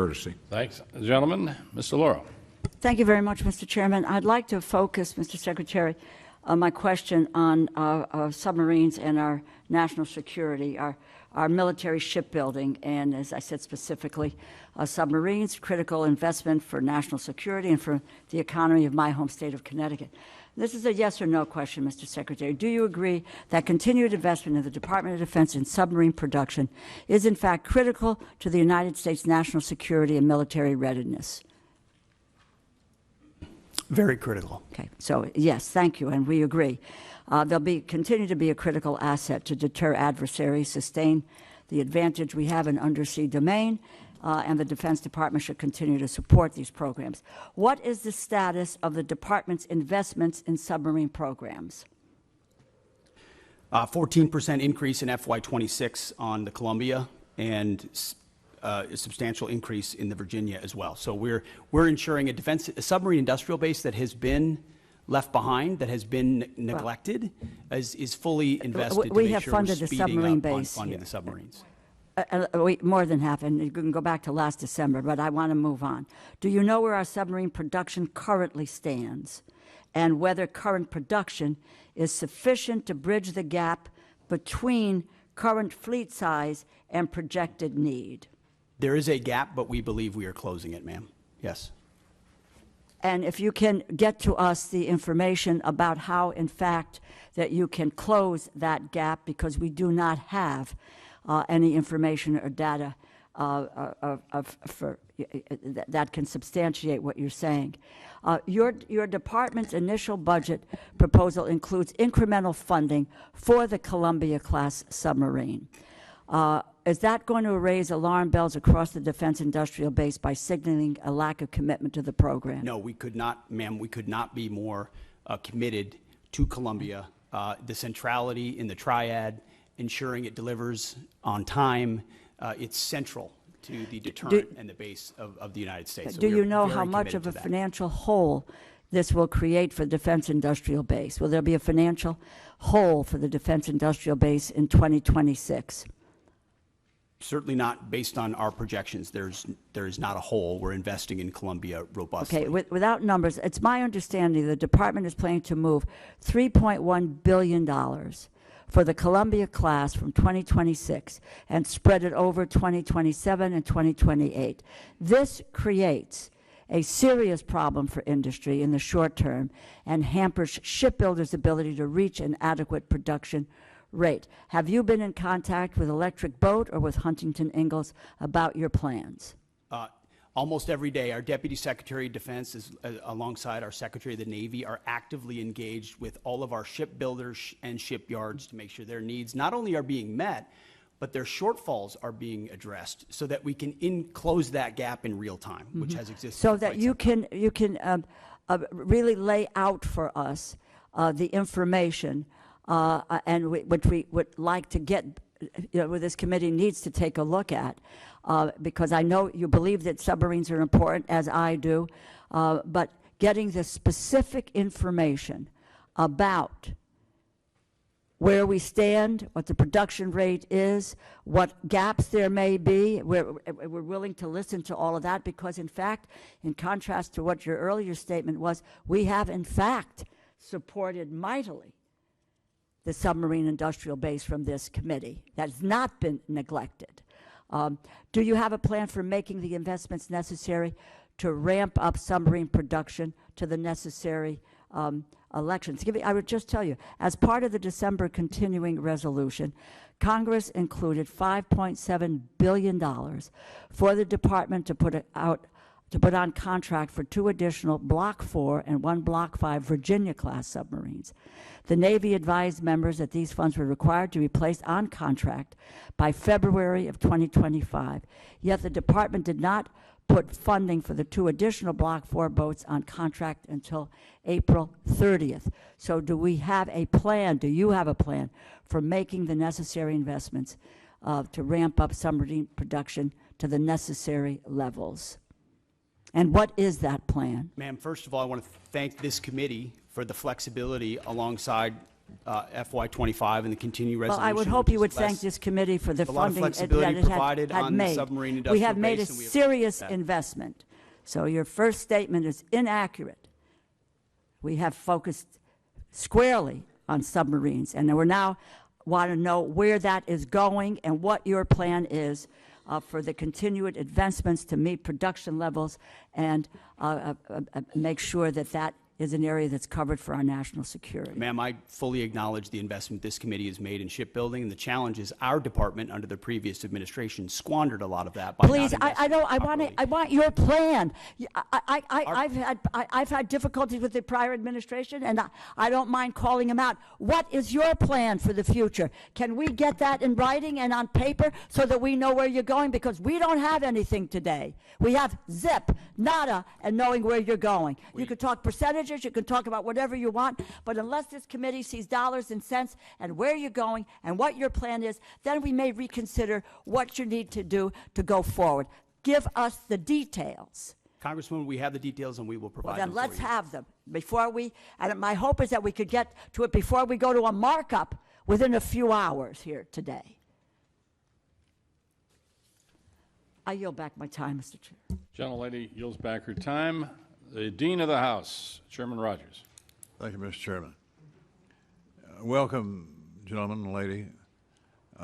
Courtesy. Thanks, gentlemen. Mr. DeLauro. Thank you very much, Mr. Chairman. I'd like to focus, Mr. Secretary, my question on submarines and our national security, our military shipbuilding, and as I said specifically, submarines, critical investment for national security and for the economy of my home state of Connecticut. This is a yes or no question, Mr. Secretary. Do you agree that continued investment in the Department of Defense in submarine production is in fact critical to the United States national security and military readiness? Very critical. Okay, so yes, thank you, and we agree. They'll continue to be a critical asset to deter adversaries, sustain the advantage we have in undersea domain, and the Defense Department should continue to support these programs. What is the status of the Department's investments in submarine programs? 14% increase in FY26 on the Columbia, and a substantial increase in the Virginia as well. So we're ensuring a submarine industrial base that has been left behind, that has been neglected, is fully invested. We to have make sure funded we're the speeding submarine up on base funding here. the submarines. More than half, and you can go back to last December, but I want to move on. Do you know where our submarine production currently stands, and whether current production is sufficient to bridge the gap between current fleet size and projected need? There is a gap, but we believe we are closing it, ma'am. Yes. And if you can get to us the information about how, in fact, that you can close that gap, because we do not have any information or data that can substantiate what you're saying. Your department's initial budget proposal includes incremental funding for the Columbia-class submarine. Is that going to raise alarm bells across the defense industrial base by signaling a lack of commitment to the program? No, we could not, ma'am. We could not be more committed to Columbia. The centrality in the triad, ensuring it delivers on time, it's central to the deterrent and the base of the United States. So do you know how much of a financial hole this will create for the defense industrial base? Will there be a financial hole for the defense industrial base in 2026? Certainly not based on our projections. There is not a hole. We're investing in Columbia robustly. Okay, without numbers, it's my understanding the department is planning to move $3.1 billion for the Columbia class from 2026 and spread it over 2027 and 2028. This creates a serious problem for industry in the short term and hampers shipbuilders' ability to reach an adequate production rate. Have you been in contact with Electric Boat or with Huntington Ingalls about your plans? Almost every day, our Deputy Secretary of Defense, alongside our Secretary of the Navy, are actively engaged with all of our shipbuilders and shipyards to make sure their needs not only are being met, but their shortfalls are being addressed so that we can close that gap in real time, which has existed. So that you can really lay out for us the information which we would like to get, this committee needs to take a look at, because I know you believe that submarines are important, as I do, but getting the specific information about where we stand, what the production rate is, what gaps there may be. We're willing to listen to all of that because, in fact, in contrast to what your earlier statement was, we have, in fact, supported mightily the submarine industrial base from this committee. That has not been neglected. Do you have a plan for making the investments necessary to ramp up submarine production to the necessary elections? I would just tell you, as part of the December continuing resolution, Congress included $5.7 billion for the department to put on contract for 2 additional Block 4 and 1 Block 5 Virginia-class submarines. The Navy advised members that these funds were required to be placed on contract by February of 2025, yet the department did not put funding for the 2 additional Block 4 boats on contract until April 30th. So do we have a plan, do you have a plan for making the necessary investments to ramp up submarine production to the necessary levels? And what is that plan? Ma'am, first of all, I want to thank this committee for the flexibility alongside FY25 and the continued Well, resolution. I would hope which you is would thank less- this committee for the a lot of funding that flexibility it provided had on the made. submarine We industrial have made a base, and we appreciate serious that. investment. So your first statement is inaccurate. We have focused squarely on submarines, and we now want to know where that is going and what your plan is for the continued advancements to meet production levels and make sure that that is an area that's covered for our national security. Ma'am, I fully acknowledge the investment this committee has made in shipbuilding, and the challenge is our department under the previous administration squandered a lot of that by Please, not I don't. investing I want your plan. Our- I've had difficulties with the prior administration, and I don't mind calling them out. What is your plan for the future? Can we get that in writing and on paper so that we know where you're going? Because we don't have anything today. We have zip, nada, and knowing where you're going. You can talk percentages, you can talk about whatever you want, but unless this committee sees dollars and cents and where you're going and what your plan is, then we may reconsider what you need to do to go forward. Give us the details. Congresswoman, we have the details and we will Well, provide then them let's for you. have them before we, and my hope is that we could get to it before we go to a markup within a few hours here today. I yield back my time, Mr. Chair. Gentlelady yields back her time. The Dean of the House, Chairman Rogers. Thank you, Mr. Chairman. Welcome, gentlemen and lady.